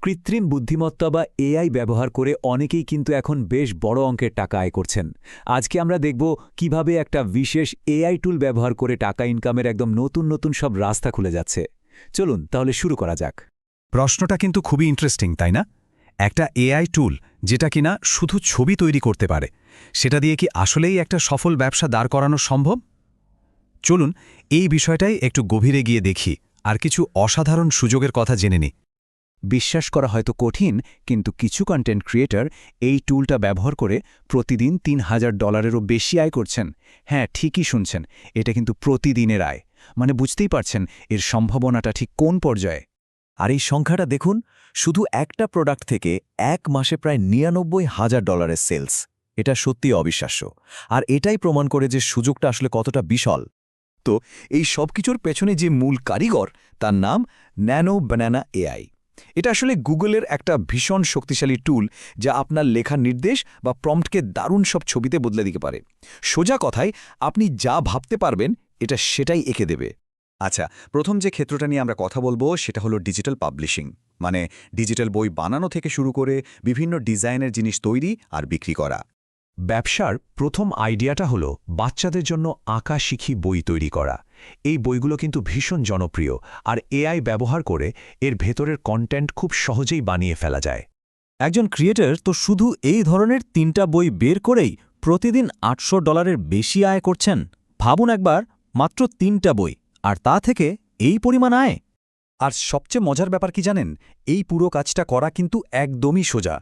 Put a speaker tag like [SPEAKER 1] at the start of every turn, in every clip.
[SPEAKER 1] কৃত্রিম বুদ্ধিমত্তা বা এআই ব্যবহার করে অনেকেই কিন্তু এখন বেশ বড় অঙ্কের টাকা আয় করছেন। আজকে আমরা দেখব কিভাবে একটা বিশেষ এআই টুল ব্যবহার করে টাকা ইনকামের একদম নতুন নতুন সব রাস্তা খুলে যাচ্ছে। চলুন তাহলে শুরু করা যাক।
[SPEAKER 2] প্রশ্নটা কিন্তু খুবই ইন্টারেস্টিং, তাই না? একটা এআই টুল যেটা কিনা শুধু ছবি তৈরি করতে পারে, সেটা দিয়ে কি আসলেই একটা সফল ব্যবসা দাঁড় করানো সম্ভব? চলুন এই বিষয়টাই একটু গভীরে গিয়ে দেখি আর কিছু অসাধারণ সুযোগের কথা জেনে নিই।
[SPEAKER 1] বিশ্বাস করা হয়তো কঠিন, কিন্তু কিছু কন্টেন্ট ক্রিয়েটর এই টুলটা ব্যবহার করে প্রতিদিন $৩,০০০-এরও বেশি আয় করছেন। হ্যাঁ, ঠিকই শুনছেন, এটা কিন্তু প্রতিদিনের আয়। মানে বুঝতেই পারছেন এর সম্ভাবনাটা ঠিক কোন পর্যায়ে।
[SPEAKER 3] আর এই সংখ্যাটা দেখুন, শুধু একটা প্রোডাক্ট থেকে এক মাসে প্রায় $৯৯,০০০ সেলস। এটা সত্যি অবিশ্বাস্য, আর এটাই প্রমাণ করে যে সুযোগটা আসলে কতটা বিশাল। তো এই সব কিছুর পেছনে যে মূল কারিগর, তার নাম ন্যানো ব্যানানা এআই। এটা আসলে গুগলের একটা ভীষণ শক্তিশালী টুল, যা আপনার লেখার নির্দেশ বা প্রম্পটকে দারুণ সব ছবিতে বদলে দিতে পারে। সোজা কথায়, আপনি যা ভাবতে পারবেন এটা সেটাই এঁকে দেবে। আচ্ছা, প্রথম যে ক্ষেত্রটা নিয়ে আমরা কথা বলবো সেটা হলো ডিজিটাল পাবলিশিং, মানে ডিজিটাল বই বানানো থেকে শুরু করে বিভিন্ন ডিজাইনের জিনিস তৈরি আর বিক্রি করা।
[SPEAKER 2] ব্যবসার প্রথম আইডিয়াটা হলো বাচ্চাদের জন্য আঁকা শিখি বই তৈরি করা। এই বইগুলো কিন্তু ভীষণ জনপ্রিয়, আর এআই ব্যবহার করে এর ভেতরের কন্টেন্ট খুব সহজেই বানিয়ে ফেলা যায়।
[SPEAKER 3] একজন ক্রিয়েটর তো শুধু এই ধরনের ৩টা বই বের করেই প্রতিদিন $৮০০-এর বেশি আয় করছেন। ভাবুন একবার, মাত্র ৩টা বই, আর তা থেকে এই পরিমাণ আয়।
[SPEAKER 4] আর সবচেয়ে মজার ব্যাপার কি জানেন? এই পুরো কাজটা করা কিন্তু একদমই সোজা।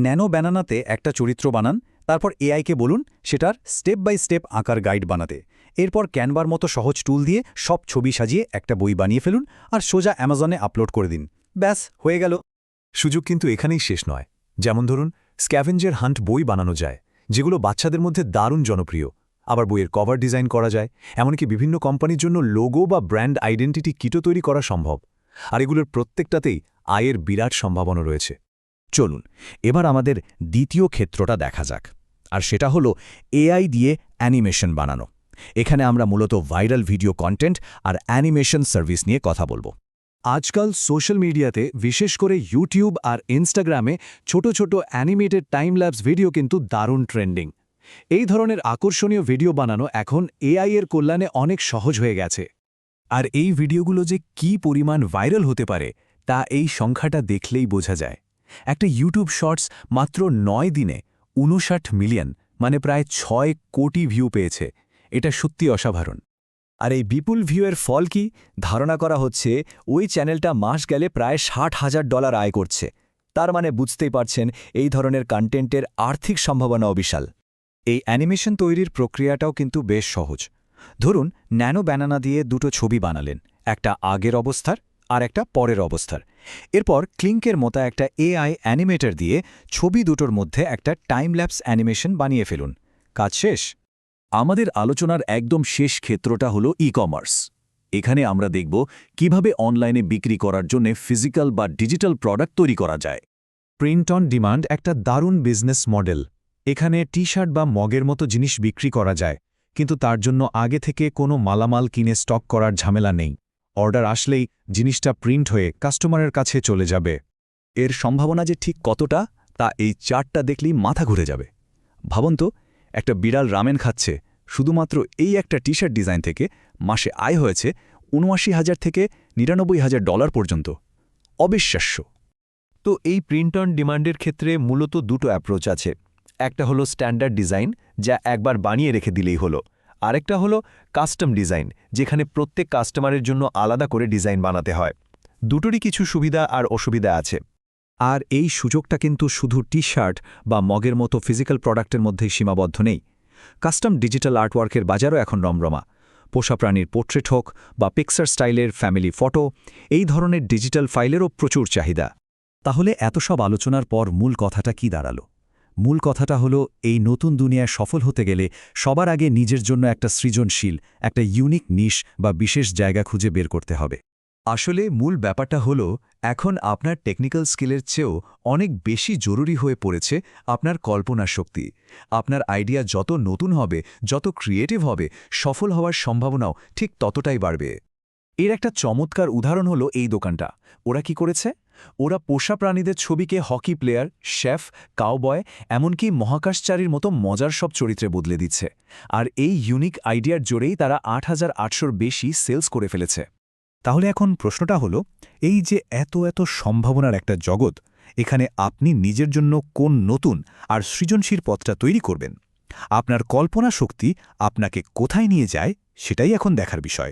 [SPEAKER 4] ন্যানো ব্যানানাতে একটা চরিত্র বানান, তারপর এআইকে বলুন সেটার স্টেপ বাই স্টেপ আঁকার গাইড বানাতে। এরপর ক্যানভার মতো সহজ টুল দিয়ে সব ছবি সাজিয়ে একটা বই বানিয়ে ফেলুন, আর সোজা অ্যামাজনে আপলোড করে দিন। ব্যাস, হয়ে গেল।
[SPEAKER 2] সুযোগ কিন্তু এখানেই শেষ নয়। যেমন ধরুন, স্ক্যাভেঞ্জার হান্ট বই বানানো যায়, যেগুলো বাচ্চাদের মধ্যে দারুণ জনপ্রিয়। আবার বইয়ের কভার ডিজাইন করা যায়, এমনকি বিভিন্ন কোম্পানির জন্য লোগো বা ব্র্যান্ড আইডেন্টিটি কিটও তৈরি করা সম্ভব। আর এগুলোর প্রত্যেকটাতেই আয়ের বিরাট সম্ভাবনা রয়েছে।
[SPEAKER 3] চলুন এবার আমাদের দ্বিতীয় ক্ষেত্রটা দেখা যাক, আর সেটা হলো এআই দিয়ে অ্যানিমেশন বানানো। এখানে আমরা মূলত ভাইরাল ভিডিও কন্টেন্ট আর অ্যানিমেশন সার্ভিস নিয়ে কথা বলবো।
[SPEAKER 2] আজকাল সোশ্যাল মিডিয়াতে, বিশেষ করে ইউটিউব আর ইনস্টাগ্রামে ছোট ছোট অ্যানিমেটেড টাইম ল্যাপস ভিডিও কিন্তু দারুণ ট্রেন্ডিং। এই ধরনের আকর্ষণীয় ভিডিও বানানো এখন এআই এর কল্যাণে অনেক সহজ হয়ে গেছে। আর এই ভিডিওগুলো যে কী পরিমাণ ভাইরাল হতে পারে তা এই সংখ্যাটা দেখলেই বোঝা যায়। একটা ইউটিউব শর্টস মাত্র ৯ দিনে ৫৯ মিলিয়ন, মানে প্রায় ৬ কোটি ভিউ পেয়েছে। এটা সত্যি অসাধারণ।
[SPEAKER 3] আর এই বিপুল ভিউয়ের ফল কি? ধারণা করা হচ্ছে ওই চ্যানেলটা মাস গেলে প্রায় $৬০,০০০ আয় করছে। তার মানে বুঝতেই পারছেন এই ধরনের কন্টেন্টের আর্থিক সম্ভাবনাও বিশাল। এই অ্যানিমেশন তৈরির প্রক্রিয়াটাও কিন্তু বেশ সহজ। ধরুন, ন্যানো ব্যানানা দিয়ে দুটো ছবি বানালেন, একটা আগের অবস্থার আর একটা পরের অবস্থার। এরপর ক্লিঙ্কের মতো একটা এআই অ্যানিমেটর দিয়ে ছবি দুটোর মধ্যে একটা টাইম ল্যাপস অ্যানিমেশন বানিয়ে ফেলুন। কাজ শেষ। আমাদের আলোচনার একদম শেষ ক্ষেত্রটা হলো ই-কমার্স। এখানে আমরা দেখব কিভাবে অনলাইনে বিক্রি করার জন্য ফিজিক্যাল বা ডিজিটাল প্রোডাক্ট তৈরি করা যায়।
[SPEAKER 2] প্রিন্ট অন ডিমান্ড একটা দারুণ বিজনেস মডেল। এখানে টি-শার্ট বা মগের মতো জিনিস বিক্রি করা যায়, কিন্তু তার জন্য আগে থেকে কোনো মালামাল কিনে স্টক করার ঝামেলা নেই। অর্ডার আসলেই জিনিসটা প্রিন্ট হয়ে কাস্টমারের কাছে চলে যাবে।
[SPEAKER 3] এর সম্ভাবনা যে ঠিক কতটা, তা এই চার্টটা দেখলেই মাথা ঘুরে যাবে। ভাবুন তো, একটা বিড়াল রামেন খাচ্ছে, শুধুমাত্র এই একটা টি-শার্ট ডিজাইন থেকে মাসে আয় হয়েছে $৭৯,০০০ থেকে $৯৯,০০০ পর্যন্ত। অবিশ্বাস্য। তো এই প্রিন্ট অন ডিমান্ডের ক্ষেত্রে মূলত দুটো অ্যাপ্রোচ আছে। একটা হলো স্ট্যান্ডার্ড ডিজাইন, যা একবার বানিয়ে রেখে দিলেই হলো। আরেকটা হলো কাস্টম ডিজাইন, যেখানে প্রত্যেক কাস্টমারের জন্য আলাদা করে ডিজাইন বানাতে হয়। দুটোরই কিছু সুবিধা আর অসুবিধা আছে। আর এই সুযোগটা কিন্তু শুধু টি-শার্ট বা মগের মতো ফিজিক্যাল প্রোডাক্টের মধ্যেই সীমাবদ্ধ নেই। কাস্টম ডিজিটাল আর্টওয়ার্কের বাজারও এখন রমরমা। পোষা প্রাণীর পোর্ট্রেট হোক বা পিক্সার স্টাইলের ফ্যামিলি ফটো, এই ধরনের ডিজিটাল ফাইলেরও প্রচুর চাহিদা। তাহলে এত সব আলোচনার পর মূল কথাটা কি দাঁড়ালো? মূল কথাটা হলো, এই নতুন দুনিয়ায় সফল হতে গেলে সবার আগে নিজের জন্য একটা সৃজনশীল, একটা ইউনিক নিশ বা বিশেষ জায়গা খুঁজে বের করতে হবে। আসলে মূল ব্যাপারটা হলো, এখন আপনার টেকনিক্যাল স্কিলের চেয়েও অনেক বেশি জরুরি হয়ে পড়েছে আপনার কল্পনা শক্তি। আপনার আইডিয়া যত নতুন হবে, যত ক্রিয়েটিভ হবে, সফল হওয়ার সম্ভাবনাও ঠিক ততটাই বাড়বে। এর একটা চমৎকার উদাহরণ হলো এই দোকানটা। ওরা কি করেছে?
[SPEAKER 2] ওরা পোষা প্রাণীদের ছবিকে হকি প্লেয়ার, শেফ, কাউবয়, এমনকি মহাকাশচারীর মতো মজার সব চরিত্রে বদলে দিচ্ছে। আর এই ইউনিক আইডিয়ার জোরেই তারা ৮,৮০০র বেশি সেলস করে ফেলেছে।
[SPEAKER 4] তাহলে এখন প্রশ্নটা হলো, এই যে এত এত সম্ভাবনার একটা জগৎ, এখানে আপনি নিজের জন্য কোন নতুন আর সৃজনশীল পথটা তৈরি করবেন? আপনার কল্পনা শক্তি আপনাকে কোথায় নিয়ে যায়, সেটাই এখন দেখার বিষয়।